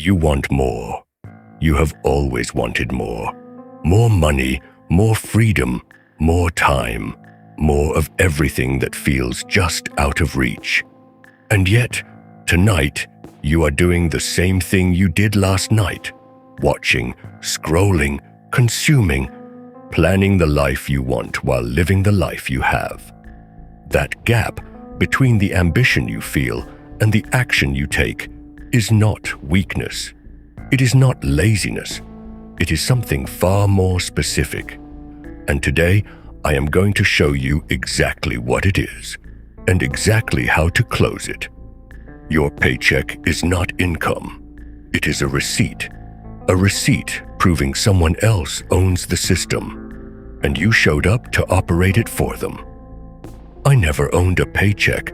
You want more. You have always wanted more. More money, more freedom, more time, more of everything that feels just out of reach. And yet, tonight, you are doing the same thing you did last night. Watching, scrolling, consuming, planning the life you want while living the life you have. That gap between the ambition you feel and the action you take is not weakness. It is not laziness. It is something far more specific. And today, I am going to show you exactly what it is and exactly how to close it. Your paycheck is not income. It is a receipt. A receipt proving someone else owns the system, and you showed up to operate it for them. I never owned a paycheck.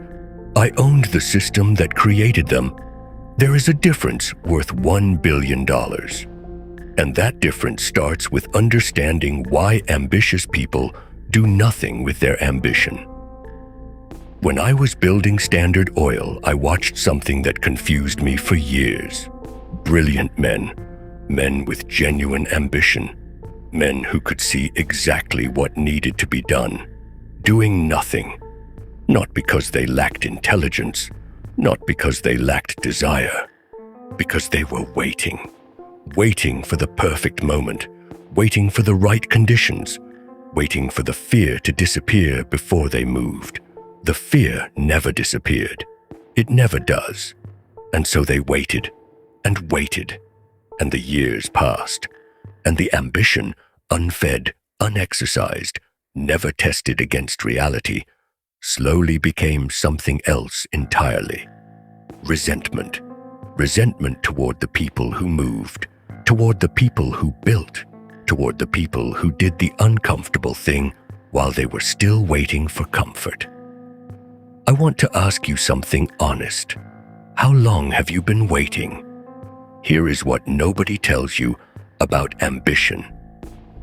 I owned the system that created them. There is a difference worth $1 billion. And that difference starts with understanding why ambitious people do nothing with their ambition. When I was building Standard Oil, I watched something that confused me for years. Brilliant men with genuine ambition, men who could see exactly what needed to be done, doing nothing, not because they lacked intelligence, not because they lacked desire, because they were waiting for the perfect moment, waiting for the right conditions, waiting for the fear to disappear before they moved. The fear never disappeared. It never does. And so they waited, and the years passed, and the ambition, unfed, unexercised, never tested against reality, slowly became something else entirely. Resentment toward the people who moved, toward the people who built, toward the people who did the uncomfortable thing while they were still waiting for comfort. I want to ask you something honest. How long have you been waiting? Here is what nobody tells you about ambition.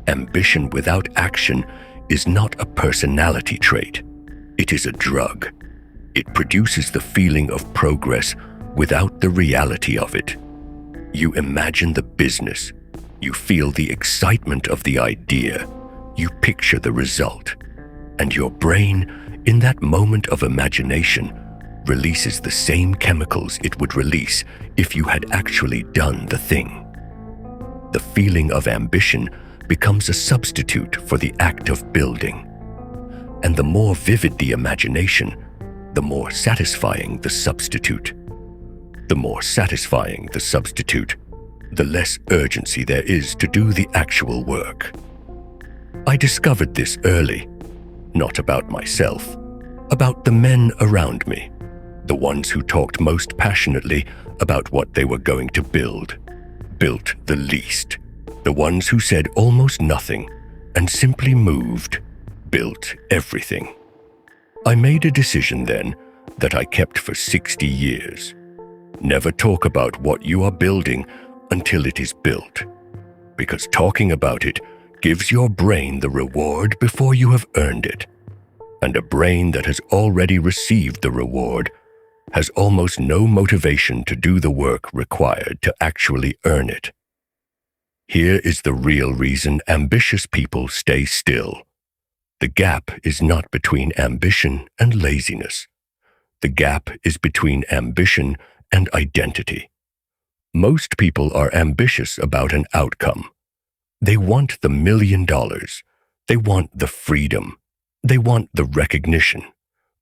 Ambition without action is not a personality trait. It is a drug. It produces the feeling of progress without the reality of it. You imagine the business. You feel the excitement of the idea. You picture the result. And your brain, in that moment of imagination, releases the same chemicals it would release if you had actually done the thing. The feeling of ambition becomes a substitute for the act of building. And the more vivid the imagination, the more satisfying the substitute. The more satisfying the substitute, the less urgency there is to do the actual work. I discovered this early, not about myself, about the men around me, the ones who talked most passionately about what they were going to build the least, the ones who said almost nothing and simply moved, built everything. I made a decision then that I kept for 60 years. Never talk about what you are building until it is built, because talking about it gives your brain the reward before you have earned it. And a brain that has already received the reward has almost no motivation to do the work required to actually earn it. Here is the real reason ambitious people stay still. The gap is not between ambition and laziness. The gap is between ambition and identity. Most people are ambitious about an outcome. They want the $1 million. They want the freedom. They want the recognition.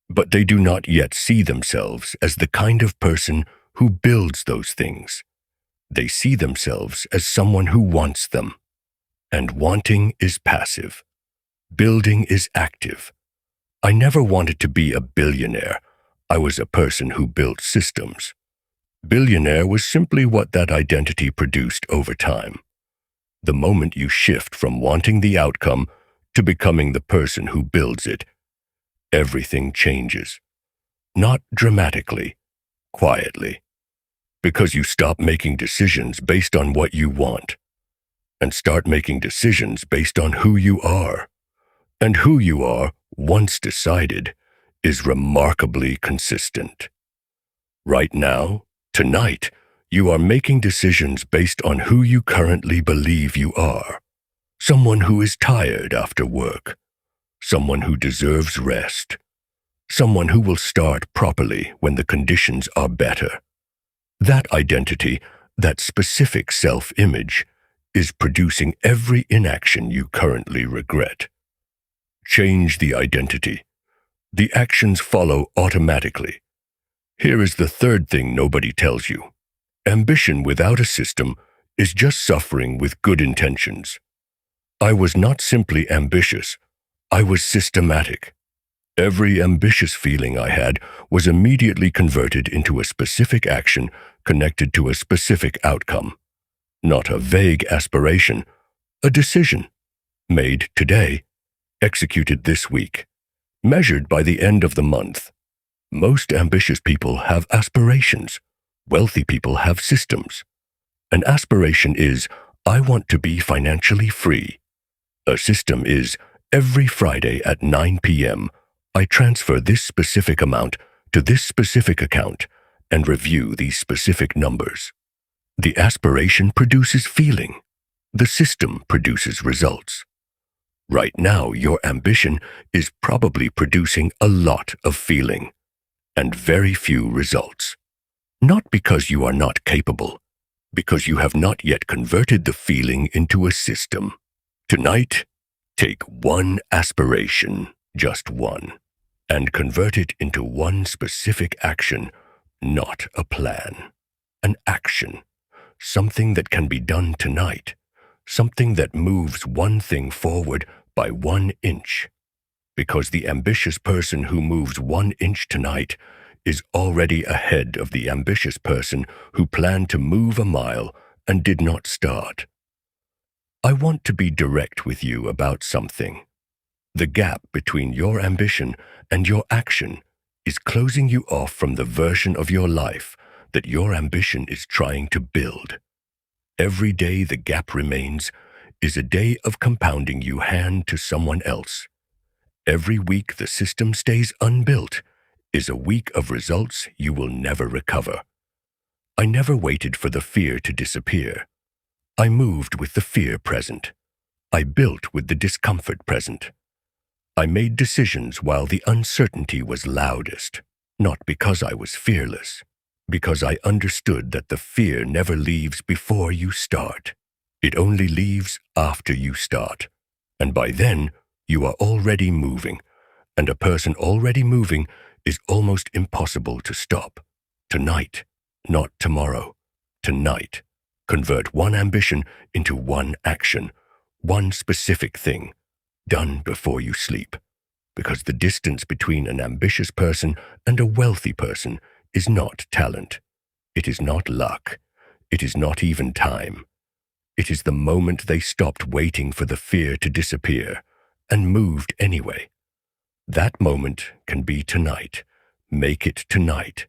But they do not yet see themselves as the kind of person who builds those things. They see themselves as someone who wants them. And wanting is passive. Building is active. I never wanted to be a billionaire. I was a person who built systems. Billionaire was simply what that identity produced over time. The moment you shift from wanting the outcome to becoming the person who builds it, everything changes. Not dramatically, quietly. Because you stop making decisions based on what you want, and start making decisions based on who you are. And who you are, once decided, is remarkably consistent. Right now, tonight, You are making decisions based on who you currently believe you are. Someone who is tired after work. Someone who deserves rest. Someone who will start properly when the conditions are better. That identity, that specific self-image, is producing every inaction you currently regret. Change the identity. The actions follow automatically. Here is the third thing nobody tells you. Ambition without a system is just suffering with good intentions. I was not simply ambitious, I was systematic. Every ambitious feeling I had was immediately converted into a specific action connected to a specific outcome. Not a vague aspiration, a decision. Made today, executed this week, measured by the end of the month. Most ambitious people have aspirations. Wealthy people have systems. An aspiration is, I want to be financially free. A system is, every Friday at 9 p.m., I transfer this specific amount to this specific account and review these specific numbers. The aspiration produces feeling. The system produces results. Right now, your ambition is probably producing a lot of feeling and very few results. Not because you are not capable, because you have not yet converted the feeling into a system. Tonight, take one aspiration, just one, and convert it into one specific action, not a plan. An action, something that can be done tonight, something that moves one thing forward by 1 inch. Because the ambitious person who moves 1 inch tonight is already ahead of the ambitious person who planned to move a mile and did not start. I want to be direct with you about something. The gap between your ambition and your action is closing you off from the version of your life that your ambition is trying to build. Every day the gap remains is a day of compounding you hand to someone else. Every week the system stays unbuilt is a week of results you will never recover. I never waited for the fear to disappear. I moved with the fear present. I built with the discomfort present. I made decisions while the uncertainty was loudest, not because I was fearless, because I understood that the fear never leaves before you start. It only leaves after you start. And by then, you are already moving, and a person already moving is almost impossible to stop. Tonight, not tomorrow. Tonight, convert one ambition into one action, one specific thing, done before you sleep. Because the distance between an ambitious person and a wealthy person is not talent. It is not luck. It is not even time. It is the moment they stopped waiting for the fear to disappear and moved anyway. That moment can be tonight. Make it tonight.